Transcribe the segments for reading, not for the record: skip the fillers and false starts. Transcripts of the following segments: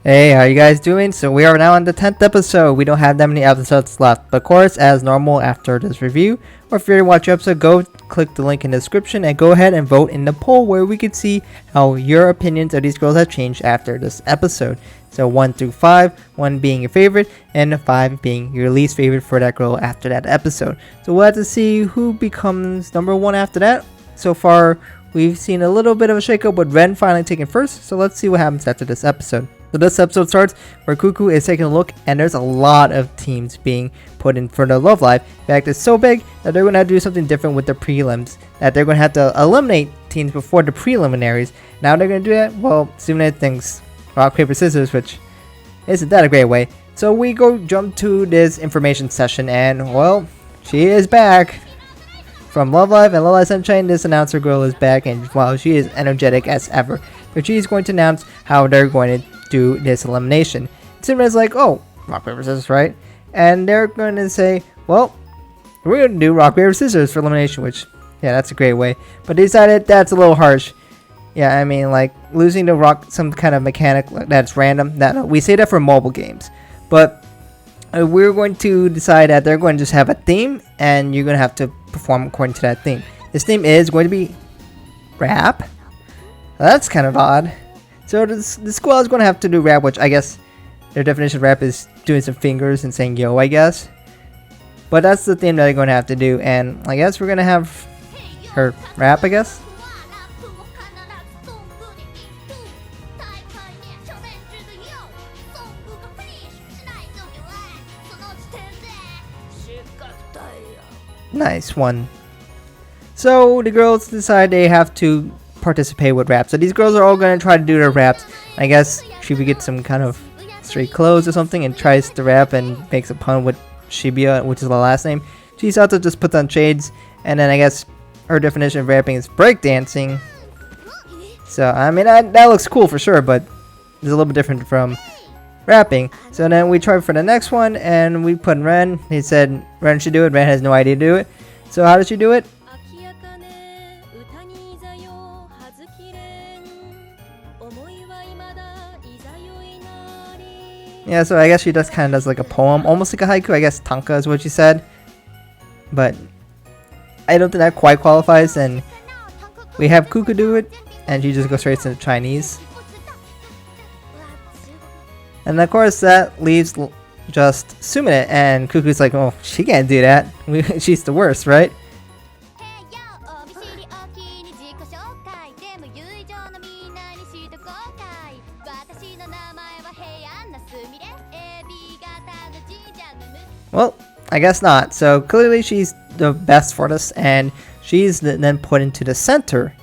Hey, how you guys doing? So we are now on the 10th episode. We don't have that many episodes left. But of course, as normal after this review, or if you're to watch your episode, go click the link in the description and go ahead and vote in the poll where we can see how your opinions of these girls have changed after this episode. So 1 through 5, 1 being your favorite, and 5 being your least favorite for that girl after that episode. So we'll have to see who becomes number 1 after that. So far, we've seen a little bit of a shakeup with Ren finally taking first. So let's see what happens after this episode. So this episode starts where Cuckoo is taking a look, and there's a lot of teams being put in for the Love Live. In fact, it's so big that they're going to have to do something different with the prelims, that they're going to have to eliminate teams before the preliminaries. Now they're going to do that? Well, Sumine thinks rock, paper, scissors, which isn't that a great way. So we jump to this information session, and well, she is back. From Love Live and Love Live Sunshine, this announcer girl is back, and wow, she is energetic as ever. But she's going to announce how they're going to do this elimination. Sumine's like, oh, rock, paper, scissors, right? And they're going to say, well, we're going to do rock, paper, scissors for elimination, which, yeah, that's a great way. But they decided that's a little harsh. Yeah, I mean, like, losing to rock some kind of mechanic that's random. We say that for mobile games. But we're going to decide that they're going to just have a theme, and you're going to have to perform according to that theme. This theme is going to be rap. That's kind of odd. So the squad is going to have to do rap, which I guess their definition of rap is doing some fingers and saying yo, I guess. But that's the theme that they're going to have to do, and I guess we're going to have her rap, I guess. Nice one. So the girls decide they have to participate with raps. So these girls are all going to try to do their raps. I guess Shibuya gets some kind of straight clothes or something and tries to rap and makes a pun with Shibuya, which is the last name. Chisato just puts on shades, and then I guess her definition of rapping is breakdancing. So I mean that looks cool for sure, but it's a little bit different from rapping. So then we try for the next one, and we put in Ren. He said Ren should do it. Ren has no idea to do it. So how does she do it? Yeah, so I guess she just kind of does like a poem, almost like a haiku. I guess tanka is what she said. But I don't think that quite qualifies, and we have Cuckoo do it, and she just goes straight to Chinese. And of course that leaves just Sumine, and Cuckoo's like, oh, she can't do that. She's the worst, right? Well, I guess not. So clearly she's the best for this, and she's then put into the center.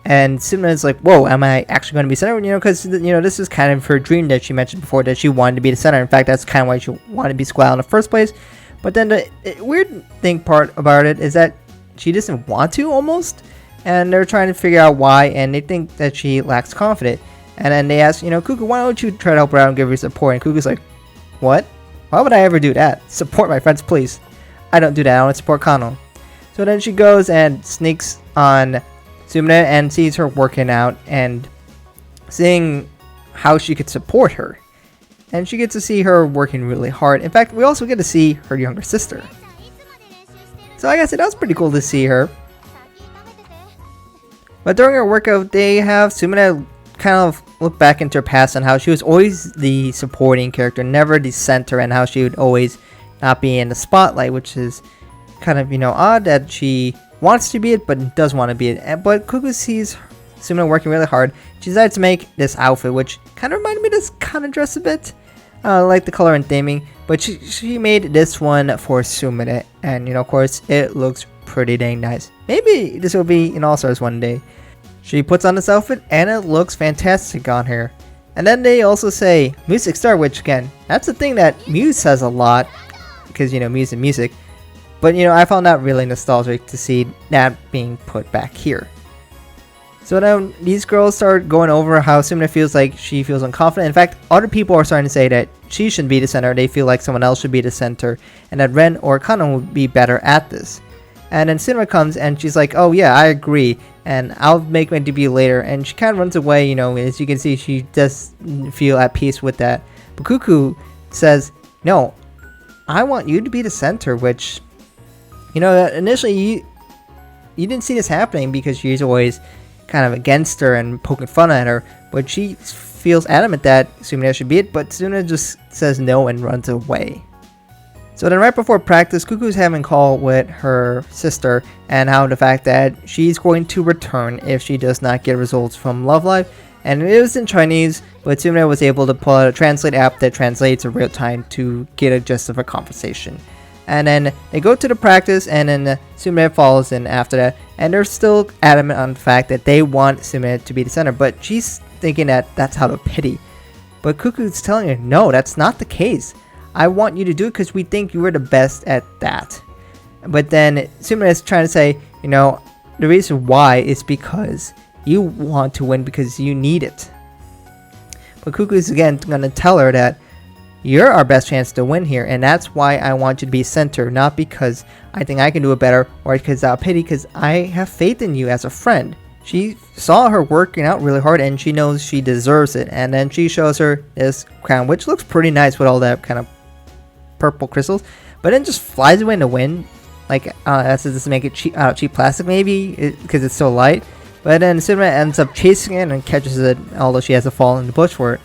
And Sumine is like, whoa, am I actually going to be center? You know, because, this is kind of her dream that she mentioned before, that she wanted to be the center. In fact, that's kind of why she wanted to be Squall in the first place. But then the weird thing part about it is that she doesn't want to, almost. And they're trying to figure out why, and they think that she lacks confidence. And then they ask, Cuckoo, why don't you try to help her out and give her support? And Cuckoo's like, what? Why would I ever do that? Support my friends, please. I don't do that. I want to support Kano. So then she goes and sneaks on Sumine and sees her working out and seeing how she could support her. And she gets to see her working really hard. In fact, we also get to see her younger sister. So I guess it was pretty cool to see her. But during her workout, they have Sumine kind of look back into her past and how she was always the supporting character, never the center, and how she would always not be in the spotlight, which is kind of, odd that she wants to be it but doesn't want to be it. But Cuckoo sees Sumine working really hard. She decides to make this outfit, which kind of reminded me of this kind of dress a bit. I like the color and theming, but she made this one for Sumine, and of course it looks pretty dang nice. Maybe this will be in All Stars one day. She puts on this outfit, and it looks fantastic on her. And then they also say music star, which again, that's the thing that Muse says a lot, because Muse and music. But I found that really nostalgic to see that being put back here. So now these girls start going over how Sumine feels like she feels unconfident. In fact, other people are starting to say that she shouldn't be the center. They feel like someone else should be the center, and that Ren or Kano would be better at this. And then Cinema comes and she's like, oh yeah, I agree, and I'll make my debut later. And she kind of runs away, as you can see, she does feel at peace with that. But Cuckoo says, no, I want you to be the center, which, initially you didn't see this happening because she's always kind of against her and poking fun at her, but she feels adamant that Sumire should be it, but Sumire just says no and runs away. So then right before practice, Cuckoo's having a call with her sister and how the fact that she's going to return if she does not get results from Love Live. And it was in Chinese, but Sumire was able to pull out a translate app that translates in real time to get a gist of a conversation. And then they go to the practice, and then Sumire follows in after that, and they're still adamant on the fact that they want Sumire to be the center, but she's thinking that that's out of pity. But Cuckoo's telling her, no, that's not the case. I want you to do it because we think you are the best at that. But then Sumire is trying to say, the reason why is because you want to win because you need it. But Cuckoo is again going to tell her that you're our best chance to win here, and that's why I want you to be center, not because I think I can do it better or because out of pity, because I have faith in you as a friend. She saw her working out really hard and she knows she deserves it. And then she shows her this crown, which looks pretty nice with all that kind of purple crystals, but then just flies away in the wind, like as to make it cheap, cheap plastic maybe, because it's so light. But then Sumire ends up chasing it and catches it, although she has to fall in the bush for it.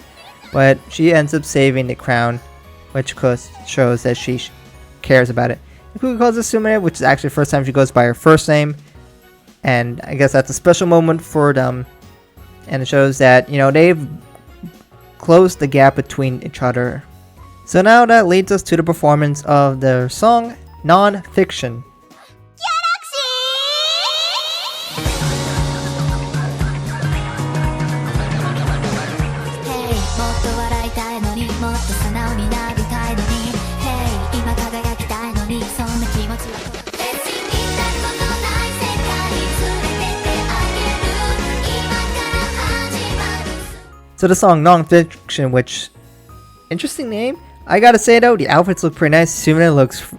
But she ends up saving the crown, which shows that she cares about it. Cuckoo calls it Sumire, which is actually the first time she goes by her first name, and I guess that's a special moment for them, and it shows that they've closed the gap between each other. So now that leads us to the performance of their song, Nonfiction. So the song Nonfiction, which, interesting name. I gotta say though, the outfits look pretty nice. Sumire looks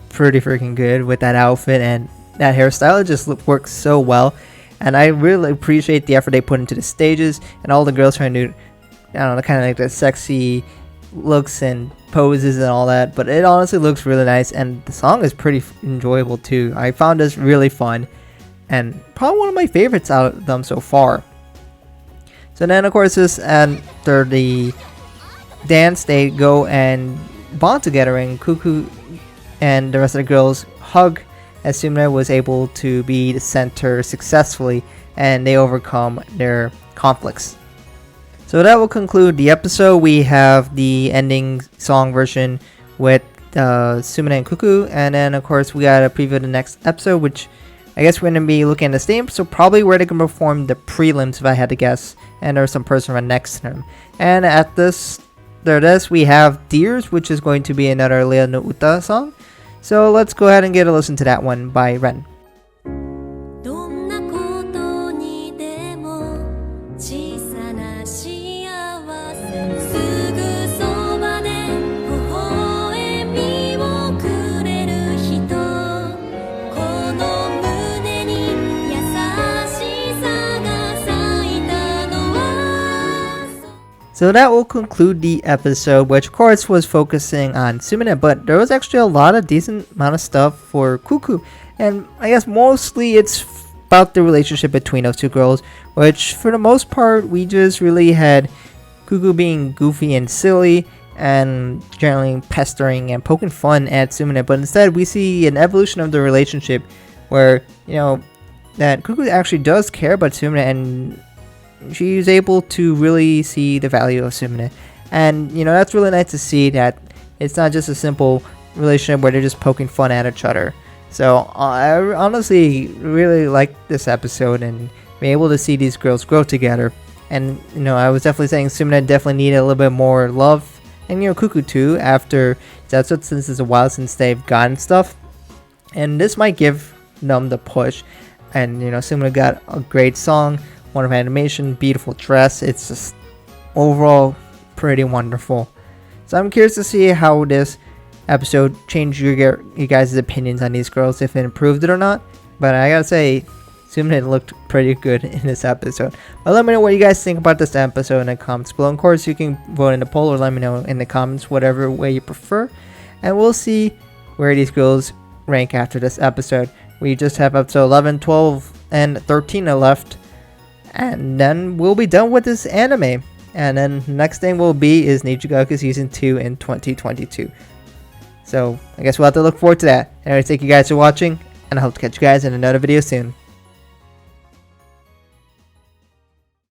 pretty freaking good with that outfit and that hairstyle. It just works so well. And I really appreciate the effort they put into the stages and all the girls trying to do, kind of like the sexy looks and poses and all that. But it honestly looks really nice, and the song is pretty enjoyable too. I found this really fun and probably one of my favorites out of them so far. So then of course after the dance, they go and bond together, and Cuckoo and the rest of the girls hug as Sumire was able to be the center successfully, and they overcome their conflicts. So that will conclude the episode. We have the ending song version with Sumire and Cuckoo, and then of course we got a preview of the next episode, which I guess we're going to be looking at the same, so probably where they can perform the prelims if I had to guess, and there's some person right next to them. And at this we have Deers, which is going to be another Liella no Uta song. So let's go ahead and get a listen to that one by Ren. So that will conclude the episode, which of course was focusing on Sumire, but there was actually a lot of decent amount of stuff for Cuckoo, and I guess mostly it's about the relationship between those two girls, which for the most part we just really had Cuckoo being goofy and silly and generally pestering and poking fun at Sumire, but instead we see an evolution of the relationship where that Cuckoo actually does care about Sumire, and she's able to really see the value of Sumire. And that's really nice to see that it's not just a simple relationship where they're just poking fun at each other. So I honestly really liked this episode and being able to see these girls grow together. And I was definitely saying Sumire definitely needed a little bit more love, and Cuckoo too, after that's what, since it's a while since they've gotten stuff, and this might give them the push. And Sumire got a great song, wonderful animation, beautiful dress. It's just overall pretty wonderful. So I'm curious to see how this episode changed you guys' opinions on these girls, if it improved it or not. But I gotta say, Sumin looked pretty good in this episode. But let me know what you guys think about this episode in the comments below. Of course, you can vote in the poll or let me know in the comments, whatever way you prefer. And we'll see where these girls rank after this episode. We just have episode 11, 12, and 13 left. And then we'll be done with this anime. And then next thing will be is Nichigaku Season 2 in 2022. So I guess we'll have to look forward to that. Anyway, thank you guys for watching. And I hope to catch you guys in another video soon.